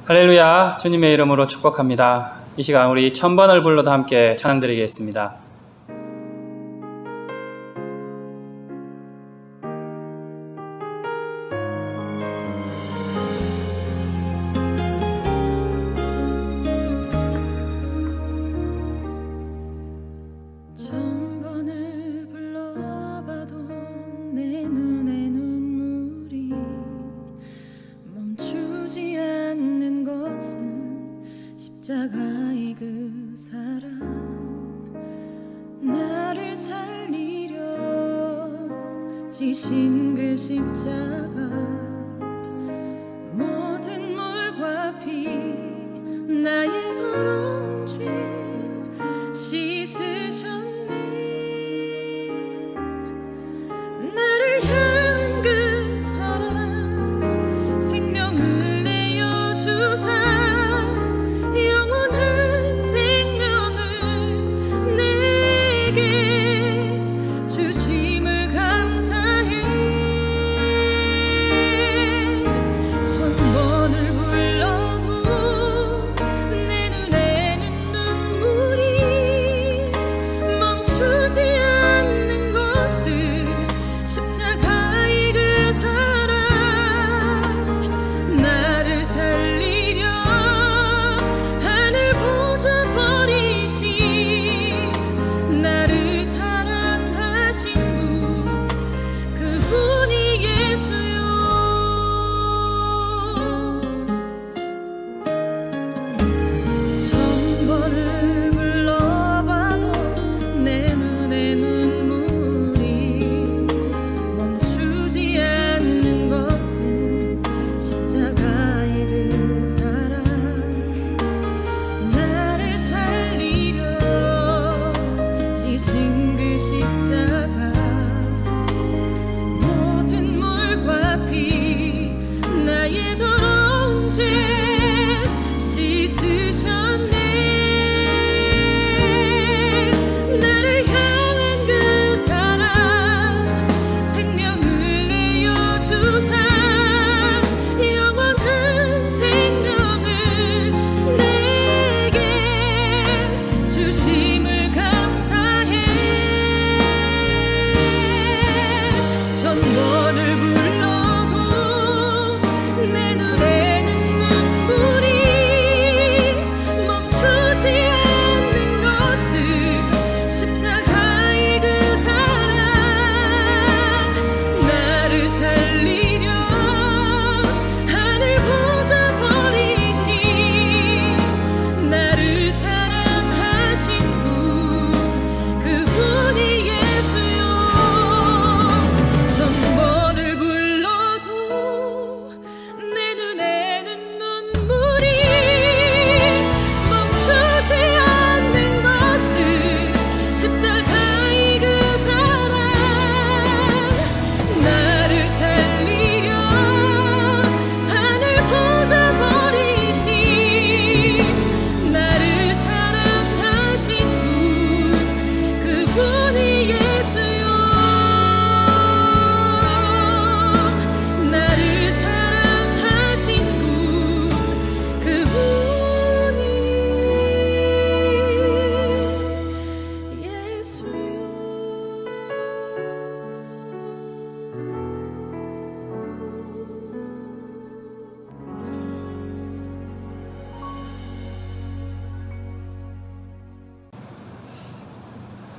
할렐루야, 주님의 이름으로 축복합니다. 이 시간 우리 1000번을 불러도 함께 찬양드리겠습니다. 십자가의 그 사랑 나를 살리려 지신 그 십자가 모든 물과 피 나의 더러운 죄 씻으셨네. 나를 향한 그 사랑 생명을 내어 주사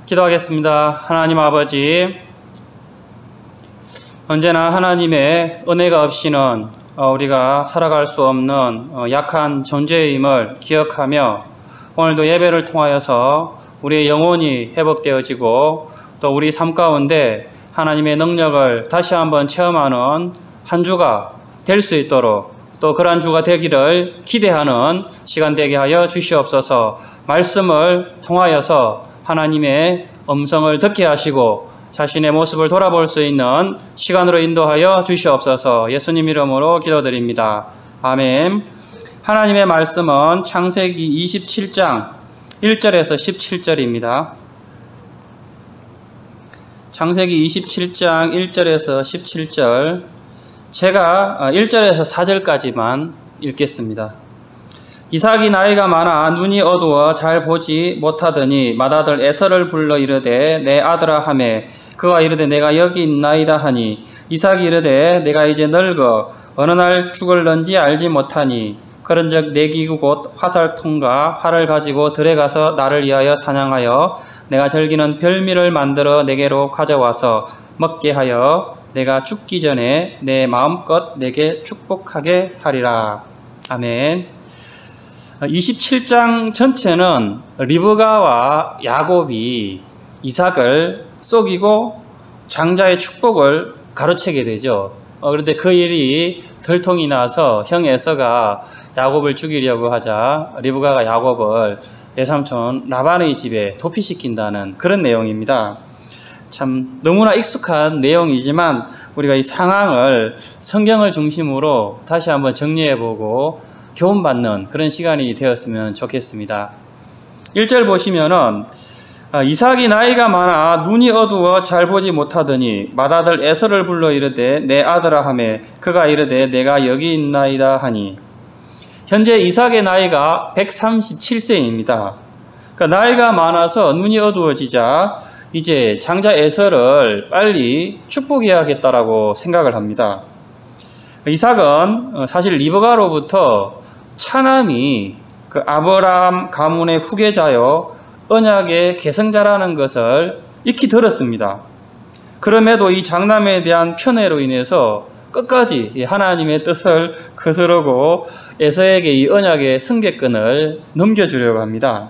기도하겠습니다. 하나님 아버지, 언제나 하나님의 은혜가 없이는 우리가 살아갈 수 없는 약한 존재임을 기억하며 오늘도 예배를 통하여서 우리의 영혼이 회복되어지고 또 우리 삶 가운데 하나님의 능력을 다시 한번 체험하는 한 주가 될 수 있도록 또 그러한 주가 되기를 기대하는 시간 되게 하여 주시옵소서. 말씀을 통하여서 하나님의 음성을 듣게 하시고 자신의 모습을 돌아볼 수 있는 시간으로 인도하여 주시옵소서. 예수님 이름으로 기도드립니다. 아멘. 하나님의 말씀은 창세기 27장 1절에서 17절입니다. 창세기 27장 1절에서 17절, 제가 1절에서 4절까지만 읽겠습니다. 이삭이 나이가 많아 눈이 어두워 잘 보지 못하더니 맏아들 에서를 불러 이르되 내 아들아 하매 그가 이르되 내가 여기 있나이다 하니 이삭이 이르되 내가 이제 늙어 어느 날 죽을런지 알지 못하니 그런즉 내 기구 곧 화살통과 활을 가지고 들에 가서 나를 위하여 사냥하여 내가 즐기는 별미를 만들어 내게로 가져와서 먹게 하여 내가 죽기 전에 내 마음껏 내게 축복하게 하리라. 아멘. 27장 전체는 리브가와 야곱이 이삭을 속이고 장자의 축복을 가로채게 되죠. 그런데 그 일이 들통이 나서 형 에서가 야곱을 죽이려고 하자 리브가가 야곱을 외삼촌 라반의 집에 도피시킨다는 그런 내용입니다. 참 너무나 익숙한 내용이지만 우리가 이 상황을 성경을 중심으로 다시 한번 정리해보고 교훈받는 그런 시간이 되었으면 좋겠습니다. 1절 보시면은 이삭이 나이가 많아 눈이 어두워 잘 보지 못하더니 맏아들 에서를 불러 이르되 내 아들아 하매 그가 이르되 내가 여기 있나이다 하니 현재 이삭의 나이가 137세입니다. 그러니까 나이가 많아서 눈이 어두워지자 이제 장자 에서를 빨리 축복해야겠다라고 생각을 합니다. 이삭은 사실 리브가로부터 차남이 그 아브라함 가문의 후계자요 언약의 계승자라는 것을 익히 들었습니다. 그럼에도 이 장남에 대한 편애로 인해서 끝까지 하나님의 뜻을 거스르고 에서에게 이 언약의 승계권을 넘겨주려고 합니다.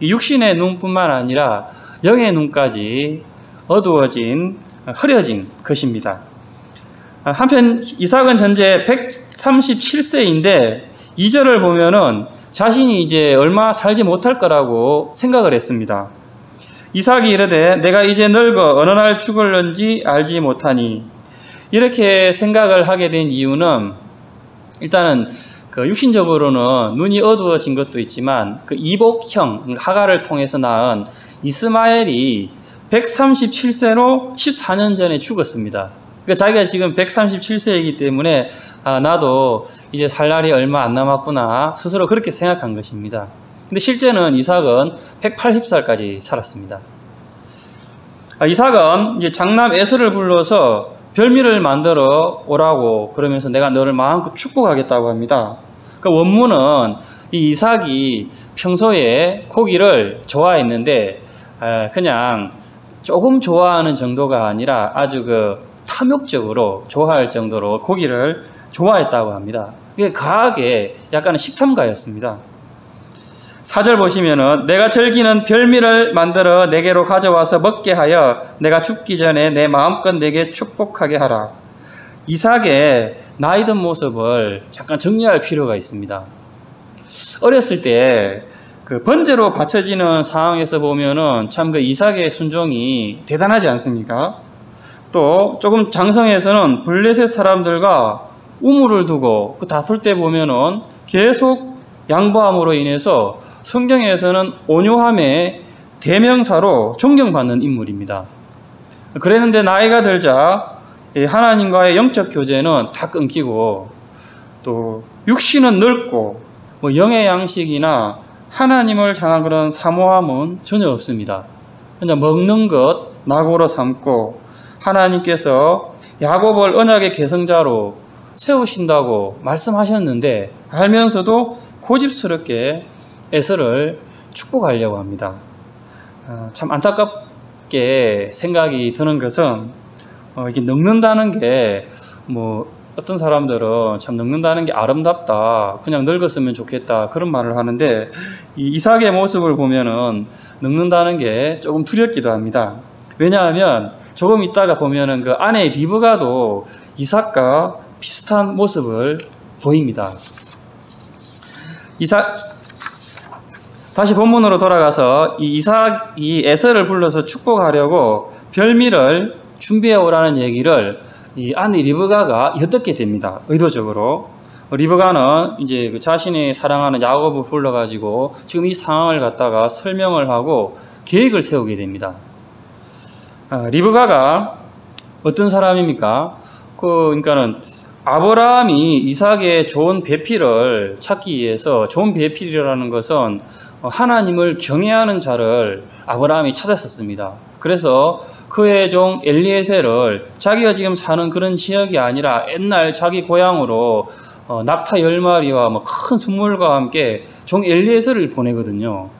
육신의 눈뿐만 아니라 영의 눈까지 어두워진, 흐려진 것입니다. 한편 이삭은 현재 137세인데 2절을 보면은 자신이 이제 얼마 살지 못할 거라고 생각을 했습니다. 이삭이 이르되 내가 이제 늙어 어느 날 죽을런지 알지 못하니 이렇게 생각을 하게 된 이유는 일단은 그 육신적으로는 눈이 어두워진 것도 있지만 그 이복형 하가를 통해서 낳은 이스마엘이 137세로 14년 전에 죽었습니다. 그러니까 자기가 지금 137세이기 때문에 나도 이제 살 날이 얼마 안 남았구나 스스로 그렇게 생각한 것입니다. 근데 실제는 이삭은 180살까지 살았습니다. 이삭은 이제 장남 에서를 불러서 별미를 만들어 오라고 그러면서 내가 너를 마음껏 축복하겠다고 합니다. 그 원문은 이 이삭이 평소에 고기를 좋아했는데 그냥 조금 좋아하는 정도가 아니라 아주 그 탐욕적으로 좋아할 정도로 고기를 좋아했다고 합니다. 이게 과하게 약간은 식탐가였습니다. 4절 보시면은 내가 즐기는 별미를 만들어 내게로 가져와서 먹게 하여 내가 죽기 전에 내 마음껏 내게 축복하게 하라. 이삭의 나이 든 모습을 잠깐 정리할 필요가 있습니다. 어렸을 때 그 번제로 바쳐지는 상황에서 보면은 참 그 이삭의 순종이 대단하지 않습니까? 또 조금 장성에서는 블레셋 사람들과 우물을 두고 그 다툴 때 보면은 계속 양보함으로 인해서 성경에서는 온유함의 대명사로 존경받는 인물입니다. 그랬는데 나이가 들자 하나님과의 영적 교제는 다 끊기고 또 육신은 늙고 뭐 영의 양식이나 하나님을 향한 그런 사모함은 전혀 없습니다. 그냥 먹는 것 낙오로 삼고 하나님께서 야곱을 언약의 계승자로 세우신다고 말씀하셨는데 알면서도 고집스럽게 에서를 축복하려고 합니다. 참 안타깝게 생각이 드는 것은 이게 늙는다는 게 뭐 어떤 사람들은 참 늙는다는 게 아름답다, 그냥 늙었으면 좋겠다 그런 말을 하는데 이 이삭의 모습을 보면은 늙는다는 게 조금 두렵기도 합니다. 왜냐하면 조금 있다가 보면은 그 아내 리브가도 이삭과 비슷한 모습을 보입니다. 다시 본문으로 돌아가서 이 이삭이 에서를 불러서 축복하려고 별미를 준비해 오라는 얘기를 이 아내 리브가가 엿듣게 됩니다. 의도적으로. 리브가는 이제 그 자신이 사랑하는 야곱을 불러가지고 지금 이 상황을 갖다가 설명을 하고 계획을 세우게 됩니다. 리브가가 어떤 사람입니까? 그러니까는 아브라함이 이삭의 좋은 배필을 찾기 위해서, 좋은 배필이라는 것은 하나님을 경외하는 자를 아브라함이 찾았었습니다. 그래서 그의 종 엘리에셀을 자기가 지금 사는 그런 지역이 아니라 옛날 자기 고향으로 낙타 10마리와 큰 선물과 함께 종 엘리에셀을 보내거든요.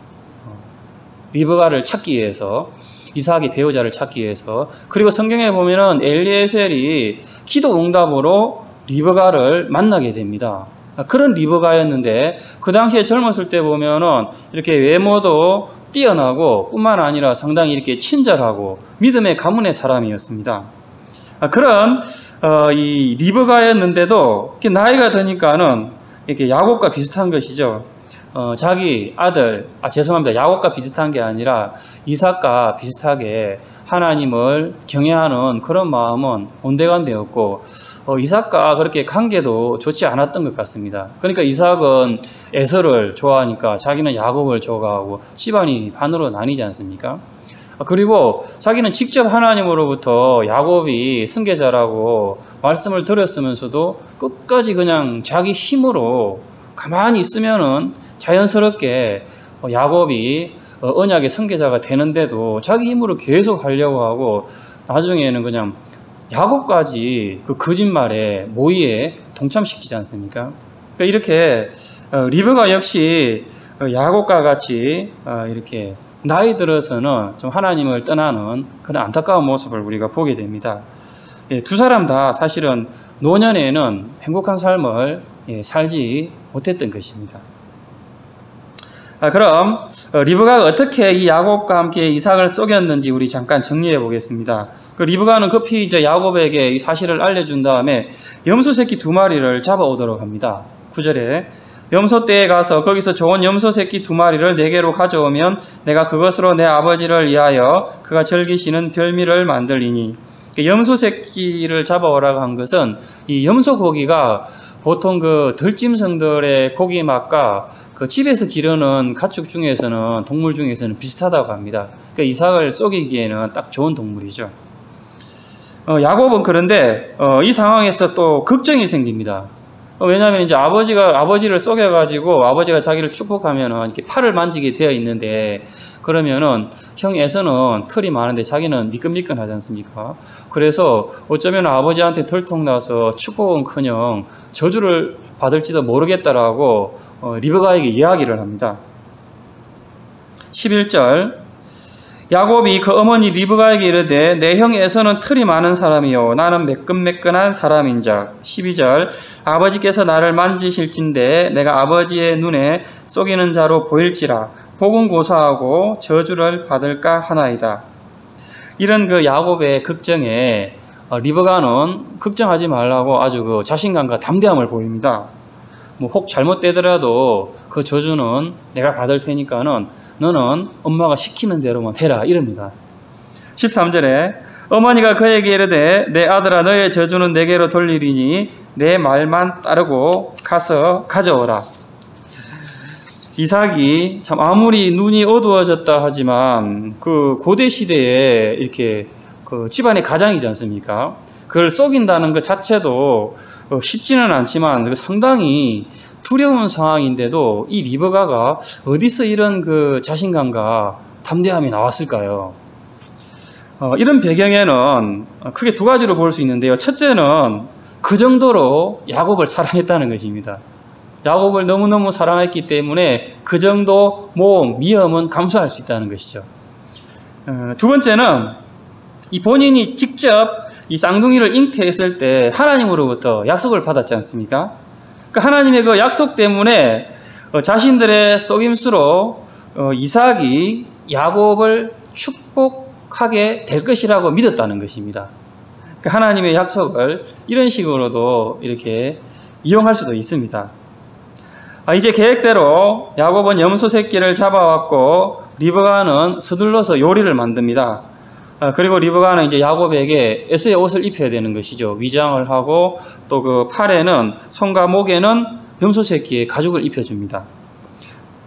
리브가를 찾기 위해서, 이삭의 배우자를 찾기 위해서. 그리고 성경에 보면은 엘리에셀이 기도 응답으로 리브가를 만나게 됩니다. 그런 리브가였는데 그 당시에 젊었을 때 보면은 이렇게 외모도 뛰어나고 뿐만 아니라 상당히 이렇게 친절하고 믿음의 가문의 사람이었습니다. 그런 이 리브가였는데도 이렇게 나이가 드니까는 이렇게 야곱과 비슷한 것이죠. 자기 아들, 죄송합니다. 야곱과 비슷한 게 아니라 이삭과 비슷하게 하나님을 경외하는 그런 마음은 온데간데였고, 이삭과 그렇게 관계도 좋지 않았던 것 같습니다. 그러니까 이삭은 에서를 좋아하니까 자기는 야곱을 좋아하고 집안이 반으로 나뉘지 않습니까? 그리고 자기는 직접 하나님으로부터 야곱이 선교자라고 말씀을 들었으면서도 끝까지 그냥 자기 힘으로 가만히 있으면은 자연스럽게 야곱이 언약의 선교자가 되는데도 자기 힘으로 계속 하려고 하고 나중에는 그냥 야곱까지 그 거짓말에 모의에 동참시키지 않습니까? 이렇게 리브가 역시 야곱과 같이 이렇게 나이 들어서는 좀 하나님을 떠나는 그런 안타까운 모습을 우리가 보게 됩니다. 두 사람 다 사실은 노년에는 행복한 삶을 살지 못했던 것입니다. 그럼 리브가가 어떻게 이 야곱과 함께 이삭을 속였는지 우리 잠깐 정리해 보겠습니다. 그 리브가는 급히 이제 야곱에게 이 사실을 알려준 다음에 염소 새끼 2마리를 잡아오도록 합니다. 9절에 염소떼에 가서 거기서 좋은 염소 새끼 2마리를 내게로 가져오면 내가 그것으로 내 아버지를 위하여 그가 즐기시는 별미를 만들리니. 염소 새끼를 잡아오라고 한 것은 이 염소 고기가 보통 그 들짐승들의 고기 맛과 그 집에서 기르는 가축 중에서는, 동물 중에서는 비슷하다고 합니다. 그러니까 이삭을 속이기에는 딱 좋은 동물이죠. 야곱은 그런데 이 상황에서 또 걱정이 생깁니다. 왜냐하면 이제 아버지를 속여가지고 아버지가 자기를 축복하면은 이렇게 팔을 만지게 되어 있는데, 그러면은 형 에서는 털이 많은데 자기는 미끈미끈하지 않습니까? 그래서 어쩌면 아버지한테 들통나서 축복은커녕 저주를 받을지도 모르겠다라고 리브가에게 이야기를 합니다. 11절 야곱이 그 어머니 리브가에게 이르되 내 형 에서는 털이 많은 사람이요 나는 매끈매끈한 사람인작. 12절 아버지께서 나를 만지실진데 내가 아버지의 눈에 속이는 자로 보일지라 복은 고사하고 저주를 받을까 하나이다. 이런 그 야곱의 걱정에 리브가는 걱정하지 말라고 아주 그 자신감과 담대함을 보입니다. 혹 잘못되더라도 그 저주는 내가 받을 테니까는 너는 엄마가 시키는 대로만 해라 이럽니다. 13절에 어머니가 그에게 이르되 내 아들아 너의 저주는 내게로 돌리리니 내 말만 따르고 가서 가져오라. 이삭이 참 아무리 눈이 어두워졌다 하지만 그 고대 시대에 이렇게 그 집안의 가장이지 않습니까? 그걸 속인다는 것 자체도 쉽지는 않지만 상당히 두려운 상황인데도 이 리브가가 어디서 이런 그 자신감과 담대함이 나왔을까요? 이런 배경에는 크게 두 가지로 볼 수 있는데요. 첫째는 그 정도로 야곱을 사랑했다는 것입니다. 야곱을 너무너무 사랑했기 때문에 그 정도 모험, 위험은 감수할 수 있다는 것이죠. 두 번째는 이 본인이 직접 이 쌍둥이를 잉태했을 때 하나님으로부터 약속을 받았지 않습니까? 그 하나님의 그 약속 때문에 자신들의 속임수로 이삭이 야곱을 축복하게 될 것이라고 믿었다는 것입니다. 그 하나님의 약속을 이런 식으로도 이렇게 이용할 수도 있습니다. 이제 계획대로 야곱은 염소 새끼를 잡아왔고 리브가는 서둘러서 요리를 만듭니다. 그리고 리브가는 이제 야곱에게 에서의 옷을 입혀야 되는 것이죠. 위장을 하고 또 그 팔에는, 손과 목에는 염소 새끼의 가죽을 입혀줍니다.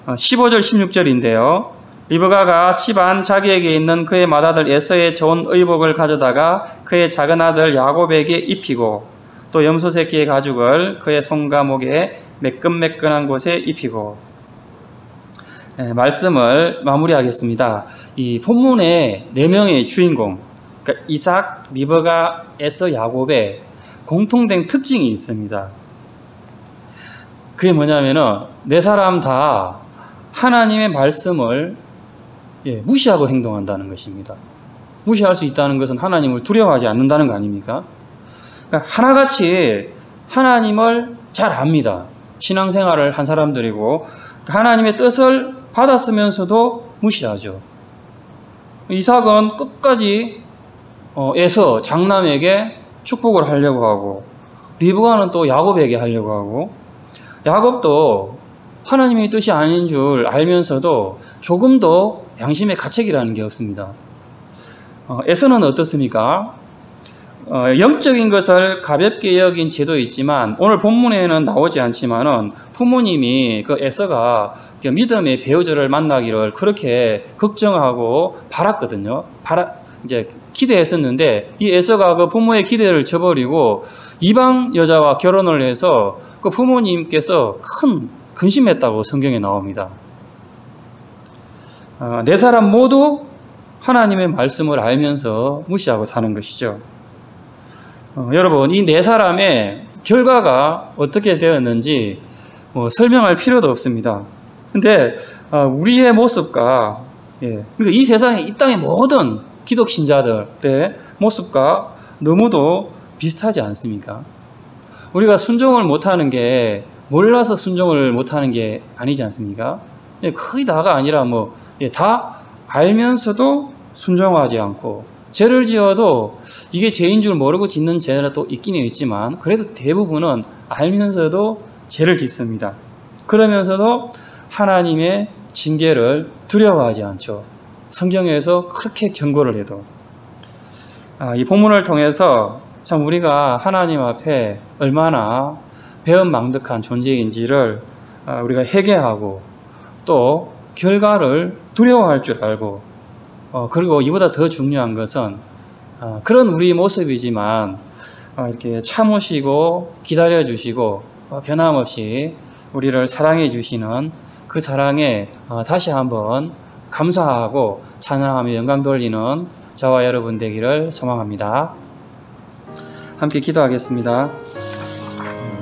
15절 16절인데요. 리브가가 집안 자기에게 있는 그의 맏아들 에서의 좋은 의복을 가져다가 그의 작은 아들 야곱에게 입히고 또 염소 새끼의 가죽을 그의 손과 목에 매끈매끈한 곳에 입히고. 말씀을 마무리하겠습니다. 이 본문의 4명의 주인공, 그러니까 이삭, 리브가, 에서, 야곱의 공통된 특징이 있습니다. 그게 뭐냐면은 4사람 다 하나님의 말씀을 무시하고 행동한다는 것입니다. 무시할 수 있다는 것은 하나님을 두려워하지 않는다는 거 아닙니까? 그러니까 하나같이 하나님을 잘 압니다. 신앙생활을 한 사람들이고 하나님의 뜻을 받았으면서도 무시하죠. 이삭은 끝까지 에서 장남에게 축복을 하려고 하고, 리브가는 또 야곱에게 하려고 하고, 야곱도 하나님의 뜻이 아닌 줄 알면서도 조금도 양심의 가책이라는 게 없습니다. 에서는 어떻습니까? 영적인 것을 가볍게 여긴 죄도 있지만, 오늘 본문에는 나오지 않지만은 부모님이 그 에서가 믿음의 배우자를 만나기를 그렇게 걱정하고 바랐거든요. 이제 기대했었는데, 이 에서가 그 부모의 기대를 저버리고 이방 여자와 결혼을 해서 그 부모님께서 큰 근심했다고 성경에 나옵니다. 4사람 모두 하나님의 말씀을 알면서 무시하고 사는 것이죠. 여러분, 이 4사람의 결과가 어떻게 되었는지 설명할 필요도 없습니다. 근데 우리의 모습과 그러니까 이 세상에, 이 땅의 모든 기독 신자들의 모습과 너무도 비슷하지 않습니까? 우리가 순종을 못하는 게 몰라서 순종을 못하는 게 아니지 않습니까? 거의 다가 아니라 다 알면서도 순종하지 않고, 죄를 지어도 이게 죄인 줄 모르고 짓는 죄는 또 있기는 있지만 그래도 대부분은 알면서도 죄를 짓습니다. 그러면서도 하나님의 징계를 두려워하지 않죠. 성경에서 그렇게 경고를 해도. 이 본문을 통해서 참 우리가 하나님 앞에 얼마나 배은망덕한 존재인지를 우리가 회개하고, 또 결과를 두려워할 줄 알고, 그리고 이보다 더 중요한 것은 그런 우리 모습이지만 이렇게 참으시고 기다려주시고 변함없이 우리를 사랑해 주시는 그 사랑에 다시 한번 감사하고 찬양하며 영광 돌리는 저와 여러분 되기를 소망합니다. 함께 기도하겠습니다.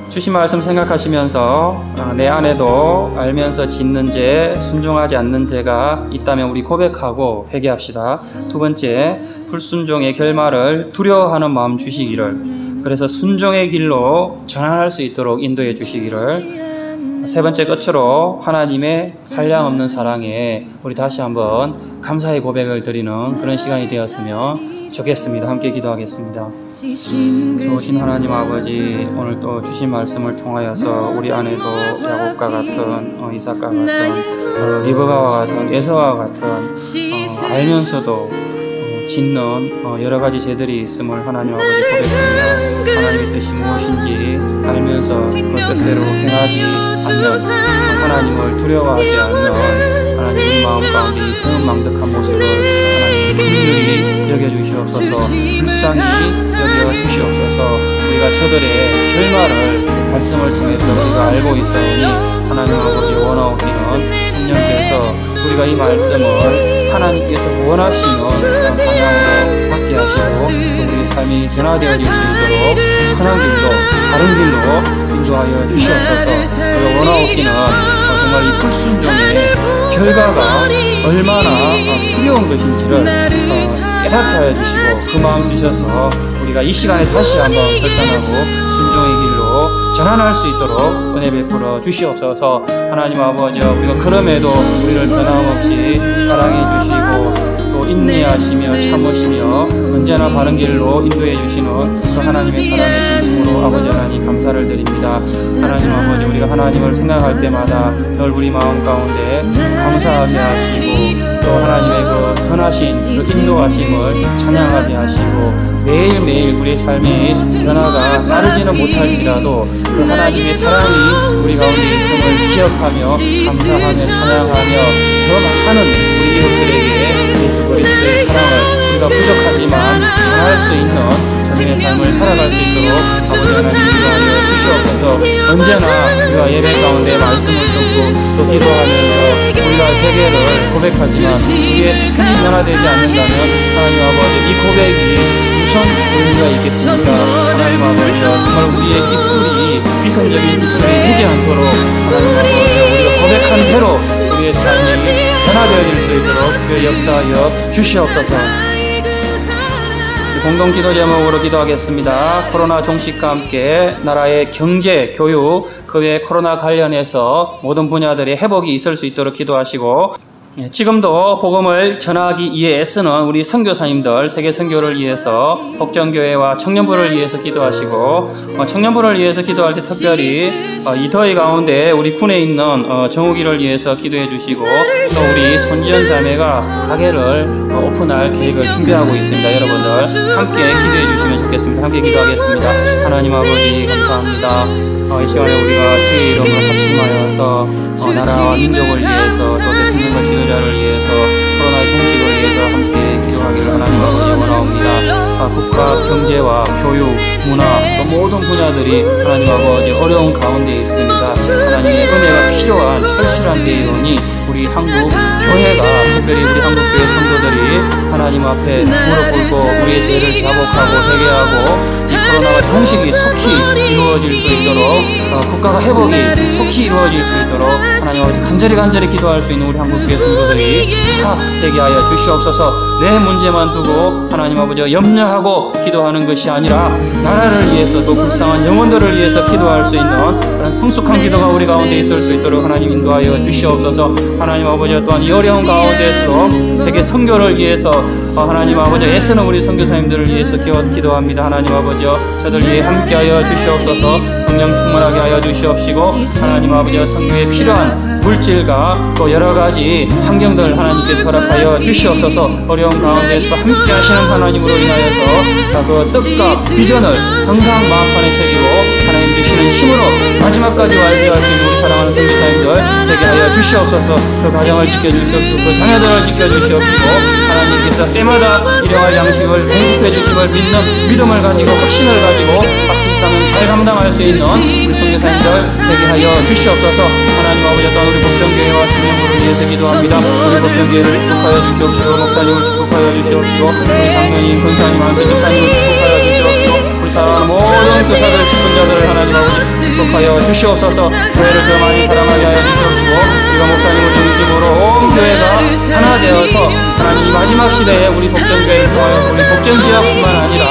주신 말씀 생각하시면서 내 안에도 알면서 짓는 죄, 순종하지 않는 죄가 있다면 우리 고백하고 회개합시다. 2번째, 불순종의 결말을 두려워하는 마음 주시기를, 그래서 순종의 길로 전환할 수 있도록 인도해 주시기를. 3번째, 끝으로 하나님의 한량없는 사랑에 우리 다시 한번 감사의 고백을 드리는 그런 시간이 되었으면 좋겠습니다. 함께 기도하겠습니다. 좋으신 하나님 아버지, 오늘 또 주신 말씀을 통하여서 우리 안에도 야곱과 같은, 이삭과 같은, 리브가와 같은, 에서와 같은 알면서도 짓는 여러 가지 죄들이 있음을 하나님 아버지 고백합니다. 하나님의 뜻이 무엇인지 알면서 그 뜻대로 행하지 않는, 하나님을 두려워하지 않는 하나님의 마음 가운데 이 배은망덕한 모습을 하나님 긍휼히 여겨주시옵소서. 불쌍히 여겨주시옵소서. 우리가 저들의 결말을 말씀을 통해서 우리가 알고 있사오니 하나님 아버지 원하옵기는 성령께서 우리가 이 말씀을 하나님께서 원하시는 방향으로 받게 하시고, 또 우리 삶이 변화되어질 수 있도록 선한 길로, 다른 길로 인도하여 주시옵소서. 우리가 원하옵기는 정말 이 불순종의 결과가 얼마나 두려운 것인지를 깨닫게 하여 주시고, 그 마음 주셔서 우리가 이 시간에 다시 한번 결단하고 순종의 길로 전환할 수 있도록 은혜 베풀어 주시옵소서. 하나님 아버지, 우리가 그럼에도 우리를 변함없이 사랑해 주시고 또 인내하시며 참으시며 언제나 바른 길로 인도해 주시는 그 하나님의 사랑에 진심으로 아버지 하나님 감사를 드립니다. 하나님 아버지, 우리가 하나님을 생각할 때마다 늘 우리 마음 가운데 감사하게 하시고, 또 하나님의 그 선하신 그 인도하심을 찬양하게 하시고, 매일매일 우리의 삶이 변화가 빠르지는 못할지라도 그 하나님의 사랑이 우리 가운데 있음을 기억하며 감사하며 찬양하며 더 많은 우리 이웃들에게 예수 그리스도의 사랑을 우리가 부족하지만 잘할 수 있는 저희의 삶을 살아갈 수 있도록 아버지 하나님 기도하여 주시옵소서. 언제나 우리가 예배 가운데 말씀을 듣고 또 기도하면서 우리가 회개를 고백하지만 우리의 삶이 변화되지 않는다면 하나님 아버지 이 고백이 무슨 의미가 있겠습니까? 하나님 아버지 정말 우리의 입술이 비선적인 입술이 되지 않도록 하나님 아버지 우리가 고백한 대로 우리의 삶이 변화되어질 수 있도록 그 역사하여 주시옵소서. 공동 기도 제목으로 기도하겠습니다. 코로나 종식과 함께 나라의 경제, 교육, 그 외 코로나 관련해서 모든 분야들의 회복이 있을 수 있도록 기도하시고, 지금도 복음을 전하기 위해 애쓰는 우리 선교사님들 세계 선교를 위해서 복전교회와 청년부를 위해서 기도하시고, 청년부를 위해서 기도할 때 특별히 이 더위 가운데 우리 군에 있는 정욱이를 위해서 기도해 주시고, 또 우리 손지연 자매가 가게를 오픈할 계획을 준비하고 있습니다. 여러분들 함께 기도해 주시면 좋겠습니다. 함께 기도하겠습니다. 하나님 아버지 감사합니다. 이 시간에 우리가 주의 이름을 합심하여서 나라와 민족을 위해서 또 대통령과 지도자를 위해서 코로나의 종식을 위해서 함께 기도하기를 하나님 아버지 원하옵니다. 국가 경제와 교육, 문화 또 모든 분야들이 하나님 아버지 어려운 가운데 있습니다. 하나님의 은혜가 필요한 철실한 대의원이 우리 한국 교회가 특별히 우리 한국 교회 성도들이 하나님 앞에 무릎 꿇고 우리의 죄를 자복하고 회개하고 이 코로나가 종식이 속히 이루어질 수 있도록 국가가 회복이 속히 이루어질 수 있도록 하나님 아버지 간절히 기도할 수 있는 우리 한국 교회 성도들이 다 되게 하여 주시옵소서. 내 문제만 두고 하나님 아버지 염려하고 기도하는 것이 아니라 나라를 위해서 또 불쌍한 영혼들을 위해서 기도할 수 있는 그런 성숙한 기도가 우리 가운데 있을 수 있도록 하나님 인도하여 주시옵소서. 하나님 아버지 또한 이 어려운 가운데서 세계 선교를 위해서 하나님 아버지 애쓰는 우리 선교사님들을 위해서 기도합니다. 하나님 아버지 저들 위해 함께하여 주시옵소서. 성령 충만하게 하여 주시옵시고 하나님 아버지 선교에 필요한 물질과 또 여러가지 환경들을 하나님께서 허락하여 주시옵소서. 어려운 가운데서도 함께 하시는 하나님으로 인하여서 그 뜻과 비전을 항상 마음판에 새기고 하나님 주시는 힘으로 마지막까지 완주할 수 있는 우리 사랑하는 선교사님들 되게 하여 주시옵소서. 그 가정을 지켜주시옵시고 그 자녀들을 지켜주시옵시고 하나님께서 때마다 일용할 양식을 공급해 주심을 믿는 믿음을 가지고 확신을 가지고 박지사는 잘 감당할 수 있는 우리 선교사님들 되게 하여 주시옵소서. 하나님 아버지 또한 우리 복전교회와 청년부를 위해서 기도합니다. 우리 복전교회를 축복하여 주시옵시고 목사님을 축복하여 주시옵시고 우리 장로님, 권사님, 안수 집사님을 축복하여 주시옵시고 우리 사랑하는 모든 교사들, 직분자들을 하나님 아버지 축복하여 주시옵소서. 교회를 더 많이 사랑하게 하여 주시옵시고 우리가 목사님을 중심으로 온 교회가 하나 되어서 하나님 이 마지막 시대에 우리 복전교회를 통하여 우리 복전지역뿐만 아니라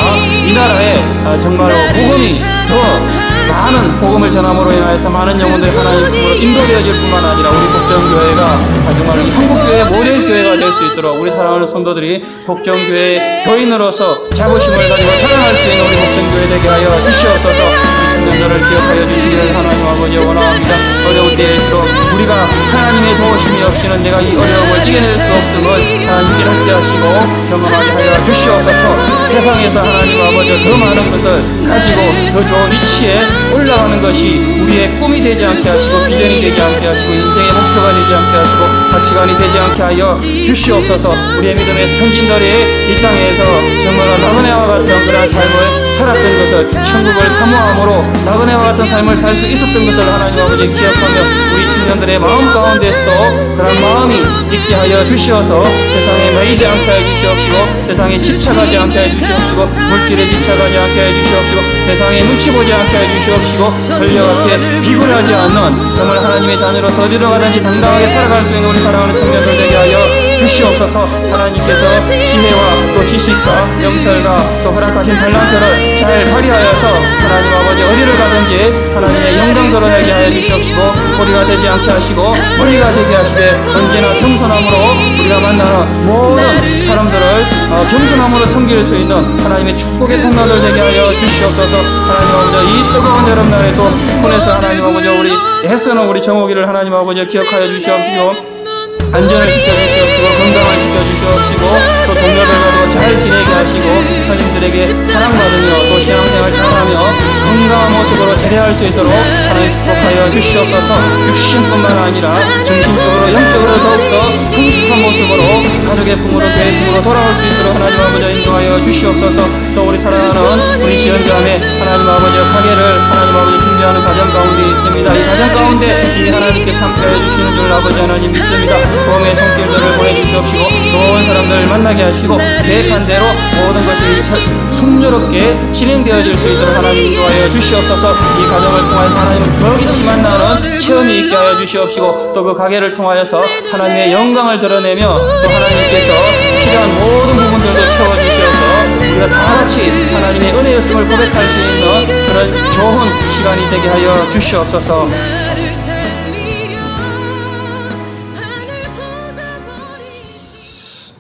이 나라에 정말로 복음이 더 많은 복음을 전함으로 인하여서 많은 영혼들이 하나님 품으로 인도되어질 뿐만 아니라 우리 복전교회가 정말 이 한국교회의 모델교회가 될 수 있도록 우리 사랑하는 성도들이 복전교회 교인으로서 자부심을 가지고 자랑할 수 있는 우리 복전교회 되게 하여 주시옵소서. 우리 청년들을 기억하여 주시기를 하나님 아버지 원하옵니다. 어려울 때일수록 우리가 하나님의 도우심이 없이는 내가 이 어려움을 이겨낼 수 없음을 하나님께 함께 하시고 경험하게 하여 주시옵소서. 세상에서 하나님 아버지 더 많은 것을 가지고 더 좋은 위치에 올라가는 것이 우리의 꿈이 되지 않게 하시고 비전이 되지 않게 하시고 인생의 목표가 되지 않게 하시고 가치관이 되지 않게 하여 주시옵소서. 우리의 믿음의 선진들이 이 땅에서 정말 나그네와 같은 그런 삶을 살았던 것을 천국을 사모함으로 나그네와 같은 삶을 살 수 있었던 것을 하나님 아버지 기억하며 우리 청년들의 마음 가운데서도 그런 마음이 있게 하여 주시어서 세상에 매이지 않게 해 주시옵시고 세상에 집착하지 않게 해 주시옵시고 물질에 집착하지 않게 해 주시옵시고 세상에 눈치 보지 않게 해 주시옵시고 권력에 비굴하지 않는 정말 하나님의 자녀로서 어디로 가든지 당당하게 살아갈 수 있는 우리 사랑하는 청년들 되게 하여 주시옵소서. 하나님께서 지혜와 또 지식과 영철과 또 허락하신 달란트를 잘 발휘하여서 하나님 아버지 어디를 가든지 하나님의 영광 드러내게 하여 주시옵시고 꼬리가 되지 않게 하시고 머리가 되게 하시되 언제나 겸손함으로 우리가 만나는 모든 사람들을 겸손함으로 섬길 수 있는 하나님의 축복의 통로를 되게 하여 주시옵소서. 하나님 아버지 이 뜨거운 여름날에도 혼에서 하나님 아버지 우리 애쓰는 우리 정옥이를 하나님 아버지 기억하여 주시옵시고 안전을 지켜주시옵시고 건강을 지켜주시옵시고 또 동료들과도 잘 지내게 하시고 처님들에게 사랑받으며 또 신앙생활 잘하며 건강한 모습으로 제대할 수 있도록 하나님 축복하여 주시옵소서. 육신뿐만 아니라 정신적으로 영적으로 더욱더 성숙한 모습으로 가족의 품으로 교회 품으로 돌아올 수 있도록 하나님 아버지 인도하여 주시옵소서. 또 우리 사랑하는 우리 지연자매 하나님 아버지의 가게를 하나님 아버지 준비하는 가정 가운데 있습니다. 이 가정 가운데 이미 하나님께서 함께하여 주시는 줄 아버지 하나님 믿습니다. 도움의 손길들을 보내주시옵시고 좋은 사람들을 만나게 하시고 계획한 대로 모든 것이 순조롭게 진행되어질 수 있도록 하나님 인도하여 주시옵소서. 이 가정을 통하여서 하나님을 더 깊이 만나는 체험이 있게 하여 주시옵시고 또 그 가게를 통하여서 하나님의 영광을 드러내며 또 하나님께서 필요한 모든 부분들도 채워주셔서 우리가 다 같이 하나님의 은혜였음을 고백할 수 있는 그런 좋은 시간이 되게 하여 주시옵소서.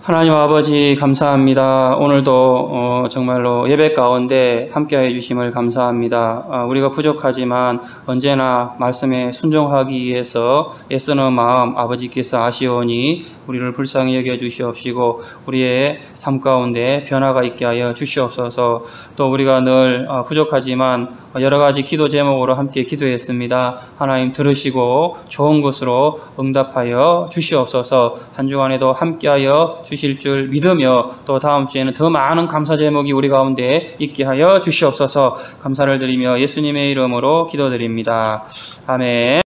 하나님 아버지 감사합니다. 오늘도 정말로 예배 가운데 함께해 주심을 감사합니다. 우리가 부족하지만 언제나 말씀에 순종하기 위해서 애쓰는 마음 아버지께서 아시오니 우리를 불쌍히 여겨 주시옵시고 우리의 삶 가운데 변화가 있게 하여 주시옵소서. 또 우리가 늘 부족하지만 여러 가지 기도 제목으로 함께 기도했습니다. 하나님 들으시고 좋은 것으로 응답하여 주시옵소서. 한 주간에도 함께하여 주실 줄 믿으며 또 다음 주에는 더 많은 감사 제목이 우리 가운데 있게 하여 주시옵소서. 감사를 드리며 예수님의 이름으로 기도드립니다. 아멘.